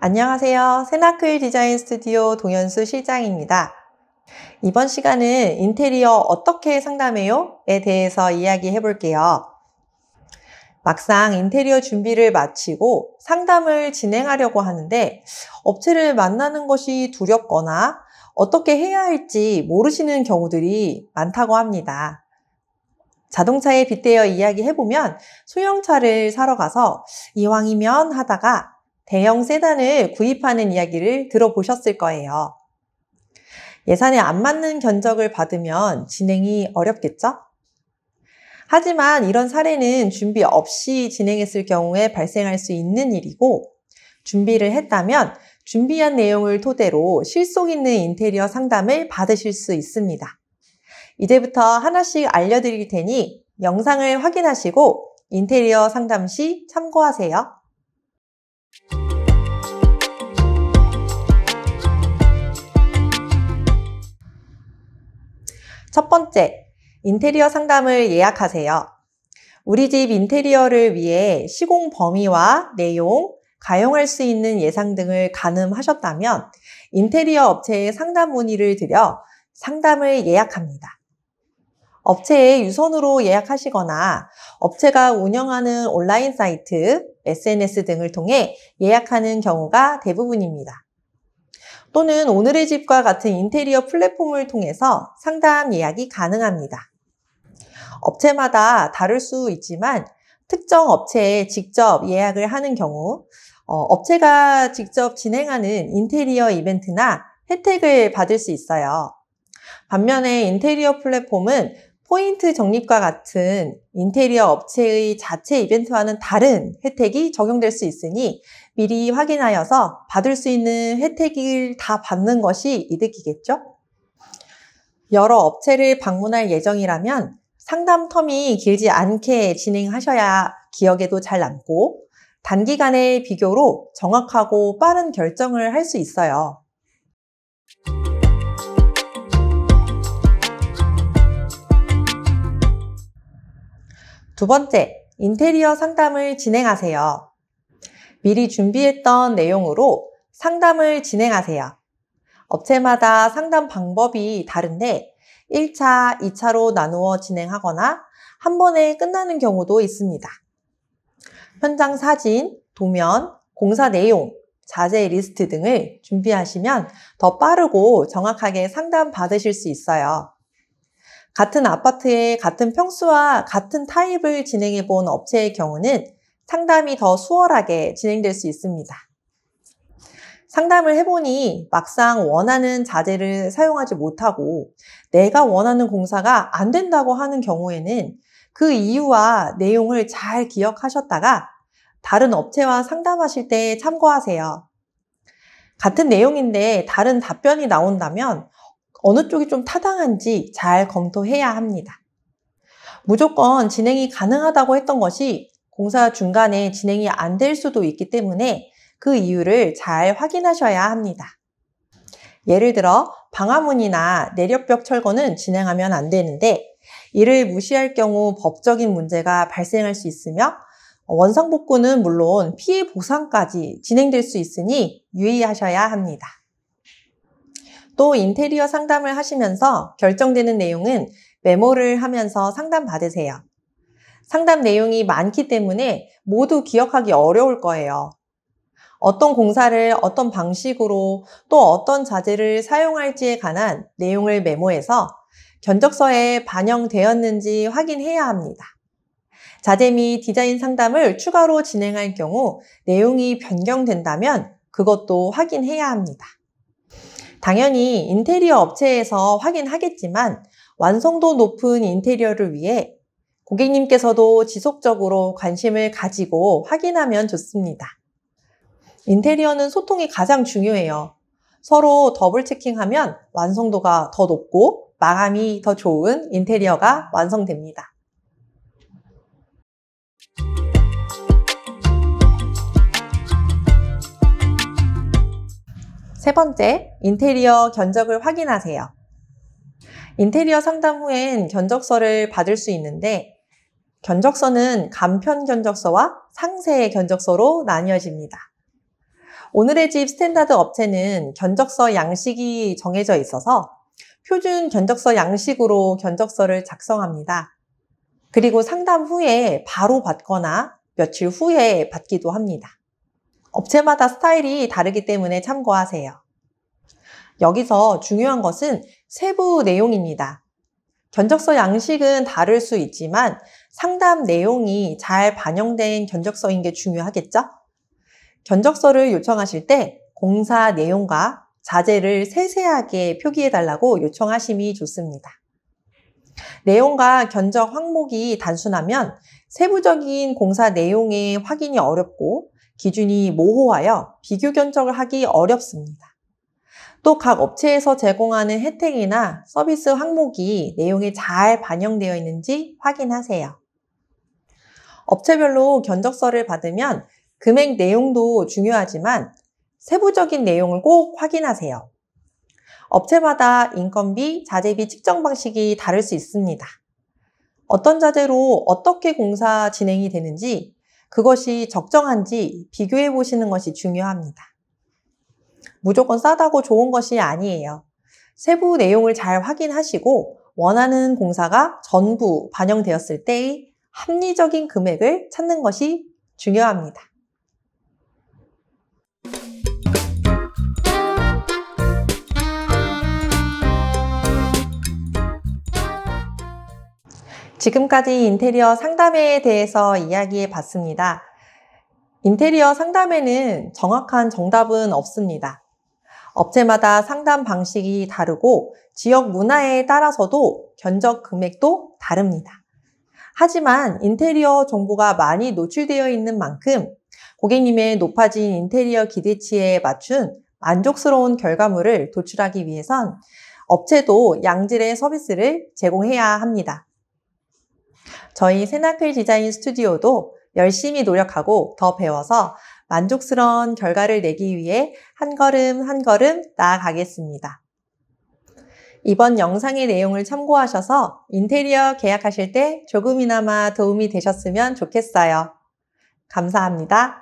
안녕하세요. 세나클 디자인 스튜디오 동현수 실장입니다. 이번 시간은 인테리어 어떻게 상담해요? 에 대해서 이야기해 볼게요. 막상 인테리어 준비를 마치고 상담을 진행하려고 하는데 업체를 만나는 것이 두렵거나 어떻게 해야 할지 모르시는 경우들이 많다고 합니다. 자동차에 빗대어 이야기해보면 소형차를 사러 가서 이왕이면 하다가 대형 세단을 구입하는 이야기를 들어보셨을 거예요. 예산에 안 맞는 견적을 받으면 진행이 어렵겠죠? 하지만 이런 사례는 준비 없이 진행했을 경우에 발생할 수 있는 일이고, 준비를 했다면 준비한 내용을 토대로 실속 있는 인테리어 상담을 받으실 수 있습니다. 이제부터 하나씩 알려드릴 테니 영상을 확인하시고 인테리어 상담 시 참고하세요. 첫 번째, 인테리어 상담을 예약하세요. 우리 집 인테리어를 위해 시공 범위와 내용, 가용할 수 있는 예상 등을 가늠하셨다면 인테리어 업체에 상담 문의를 드려 상담을 예약합니다. 업체에 유선으로 예약하시거나 업체가 운영하는 온라인 사이트, SNS 등을 통해 예약하는 경우가 대부분입니다. 또는 오늘의 집과 같은 인테리어 플랫폼을 통해서 상담 예약이 가능합니다. 업체마다 다를 수 있지만 특정 업체에 직접 예약을 하는 경우 업체가 직접 진행하는 인테리어 이벤트나 혜택을 받을 수 있어요. 반면에 인테리어 플랫폼은 포인트 적립과 같은 인테리어 업체의 자체 이벤트와는 다른 혜택이 적용될 수 있으니 미리 확인하여서 받을 수 있는 혜택을 다 받는 것이 이득이겠죠? 여러 업체를 방문할 예정이라면 상담 텀이 길지 않게 진행하셔야 기억에도 잘 남고 단기간의 비교로 정확하고 빠른 결정을 할 수 있어요. 두 번째, 인테리어 상담을 진행하세요. 미리 준비했던 내용으로 상담을 진행하세요. 업체마다 상담 방법이 다른데 1차, 2차로 나누어 진행하거나 한 번에 끝나는 경우도 있습니다. 현장 사진, 도면, 공사 내용, 자재 리스트 등을 준비하시면 더 빠르고 정확하게 상담 받으실 수 있어요. 같은 아파트에 같은 평수와 같은 타입을 진행해 본 업체의 경우는 상담이 더 수월하게 진행될 수 있습니다. 상담을 해보니 막상 원하는 자재를 사용하지 못하고 내가 원하는 공사가 안 된다고 하는 경우에는 그 이유와 내용을 잘 기억하셨다가 다른 업체와 상담하실 때 참고하세요. 같은 내용인데 다른 답변이 나온다면 어느 쪽이 좀 타당한지 잘 검토해야 합니다. 무조건 진행이 가능하다고 했던 것이 공사 중간에 진행이 안 될 수도 있기 때문에 그 이유를 잘 확인하셔야 합니다. 예를 들어 방화문이나 내력벽 철거는 진행하면 안 되는데 이를 무시할 경우 법적인 문제가 발생할 수 있으며 원상복구는 물론 피해 보상까지 진행될 수 있으니 유의하셔야 합니다. 또 인테리어 상담을 하시면서 결정되는 내용은 메모를 하면서 상담 받으세요. 상담 내용이 많기 때문에 모두 기억하기 어려울 거예요. 어떤 공사를 어떤 방식으로 또 어떤 자재를 사용할지에 관한 내용을 메모해서 견적서에 반영되었는지 확인해야 합니다. 자재 및 디자인 상담을 추가로 진행할 경우 내용이 변경된다면 그것도 확인해야 합니다. 당연히 인테리어 업체에서 확인하겠지만 완성도 높은 인테리어를 위해 고객님께서도 지속적으로 관심을 가지고 확인하면 좋습니다. 인테리어는 소통이 가장 중요해요. 서로 더블 체킹하면 완성도가 더 높고 마감이 더 좋은 인테리어가 완성됩니다. 세 번째, 인테리어 견적을 확인하세요. 인테리어 상담 후엔 견적서를 받을 수 있는데 견적서는 간편 견적서와 상세 견적서로 나뉘어집니다. 오늘의 집 스탠다드 업체는 견적서 양식이 정해져 있어서 표준 견적서 양식으로 견적서를 작성합니다. 그리고 상담 후에 바로 받거나 며칠 후에 받기도 합니다. 업체마다 스타일이 다르기 때문에 참고하세요. 여기서 중요한 것은 세부 내용입니다. 견적서 양식은 다를 수 있지만 상담 내용이 잘 반영된 견적서인 게 중요하겠죠? 견적서를 요청하실 때 공사 내용과 자재를 세세하게 표기해달라고 요청하심이 좋습니다. 내용과 견적 항목이 단순하면 세부적인 공사 내용의 확인이 어렵고 기준이 모호하여 비교 견적을 하기 어렵습니다. 또 각 업체에서 제공하는 혜택이나 서비스 항목이 내용에 잘 반영되어 있는지 확인하세요. 업체별로 견적서를 받으면 금액 내용도 중요하지만 세부적인 내용을 꼭 확인하세요. 업체마다 인건비, 자재비 측정 방식이 다를 수 있습니다. 어떤 자재로 어떻게 공사 진행이 되는지, 그것이 적정한지 비교해 보시는 것이 중요합니다. 무조건 싸다고 좋은 것이 아니에요. 세부 내용을 잘 확인하시고 원하는 공사가 전부 반영되었을 때의 합리적인 금액을 찾는 것이 중요합니다. 지금까지 인테리어 상담에 대해서 이야기해 봤습니다. 인테리어 상담에는 정확한 정답은 없습니다. 업체마다 상담 방식이 다르고 지역 문화에 따라서도 견적 금액도 다릅니다. 하지만 인테리어 정보가 많이 노출되어 있는 만큼 고객님의 높아진 인테리어 기대치에 맞춘 만족스러운 결과물을 도출하기 위해선 업체도 양질의 서비스를 제공해야 합니다. 저희 세나클 디자인 스튜디오도 열심히 노력하고 더 배워서 만족스러운 결과를 내기 위해 한 걸음 한 걸음 나아가겠습니다. 이번 영상의 내용을 참고하셔서 인테리어 계약하실 때 조금이나마 도움이 되셨으면 좋겠어요. 감사합니다.